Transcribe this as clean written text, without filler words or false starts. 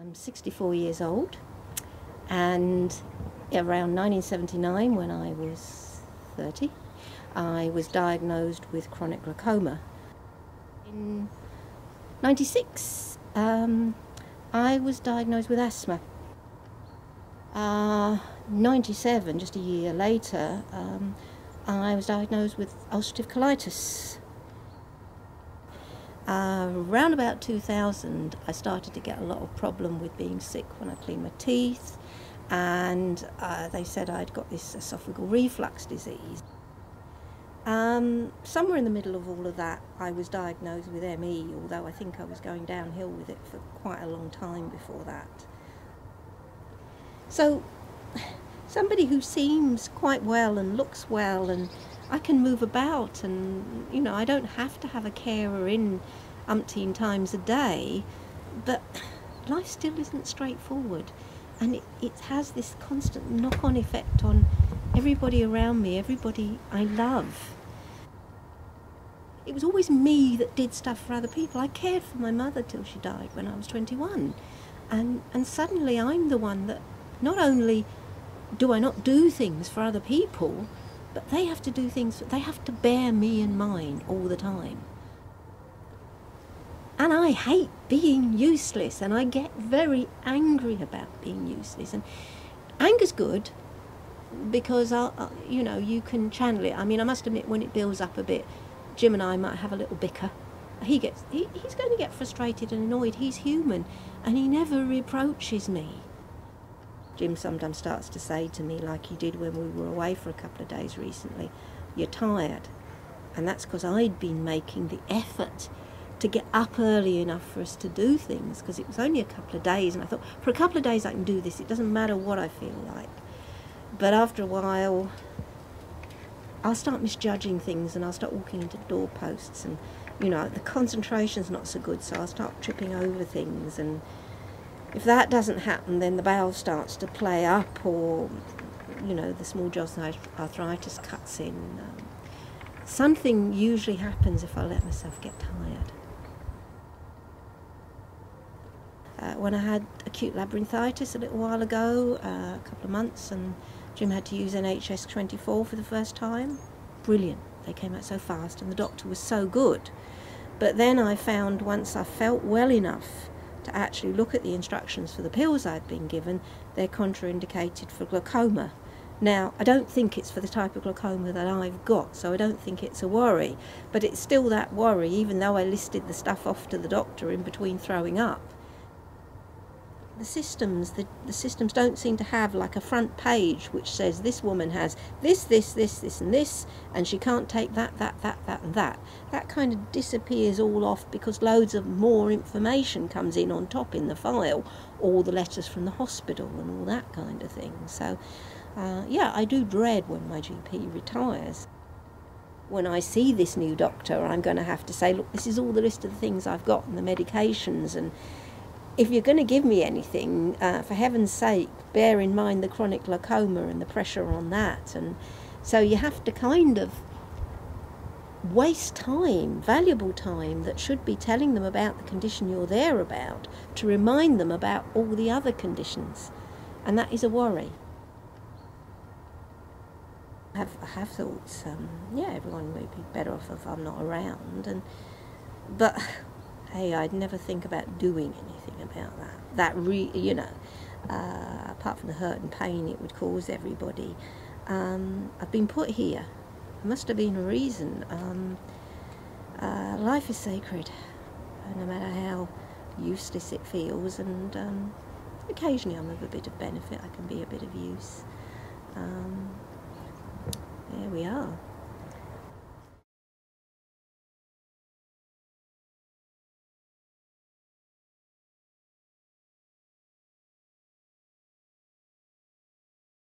I'm 64 years old, and around 1979, when I was 30, I was diagnosed with chronic glaucoma. In 96, I was diagnosed with asthma. 97, just a year later, I was diagnosed with ulcerative colitis. Around about 2000, I started to get a lot of problem with being sick when I cleaned my teeth, and they said I'd got this esophageal reflux disease. Somewhere in the middle of all of that, I was diagnosed with ME, although I think I was going downhill with it for quite a long time before that. So, somebody who seems quite well and looks well, and I can move about, and you know, I don't have to have a carer in umpteen times a day, but life still isn't straightforward, and it has this constant knock-on effect on everybody around me, everybody I love. It was always me that did stuff for other people. I cared for my mother till she died when I was 21, and suddenly I'm the one that not only do I not do things for other people, but they have to do things, they have to bear me in mind all the time. And I hate being useless, and I get very angry about being useless. And anger's good, because, you know, you can channel it. I mean, I must admit, when it builds up a bit, Jim and I might have a little bicker. He's going to get frustrated and annoyed. He's human, and he never reproaches me. Jim sometimes starts to say to me, like he did when we were away for a couple of days recently, "You're tired." And that's because I'd been making the effort to get up early enough for us to do things, because it was only a couple of days, and I thought, for a couple of days I can do this, it doesn't matter what I feel like. But after a while, I'll start misjudging things, and I'll start walking into doorposts, and you know, the concentration's not so good, so I'll start tripping over things, and if that doesn't happen, then the bowel starts to play up, or, you know, the small Johnson arthritis cuts in. Something usually happens if I let myself get tired. When I had acute labyrinthitis a little while ago, a couple of months, and Jim had to use NHS 24 for the first time, brilliant. They came out so fast, and the doctor was so good. But then I found, once I felt well enough to actually look at the instructions for the pills I'd been given, they're contraindicated for glaucoma. Now, I don't think it's for the type of glaucoma that I've got, so I don't think it's a worry, but it's still that worry, even though I listed the stuff off to the doctor in between throwing up. The systems don't seem to have like a front page which says this woman has this, and this, and she can't take that, and that. That kind of disappears all off because loads of more information comes in on top in the file, all the letters from the hospital and all that kind of thing. So, yeah, I do dread when my GP retires. When I see this new doctor, I'm going to have to say, look, this is all the list of the things I've got and the medications, and if you're going to give me anything, for heaven's sake, bear in mind the chronic glaucoma and the pressure on that. And so you have to kind of waste time, valuable time, that should be telling them about the condition you're there about, to remind them about all the other conditions. And that is a worry. I have thought, yeah, everyone may be better off if I'm not around. But hey, I'd never think about doing anything about that. You know, apart from the hurt and pain it would cause everybody. I've been put here. There must have been a reason. Life is sacred, no matter how useless it feels, and occasionally I'm of a bit of benefit. I can be a bit of use. There we are.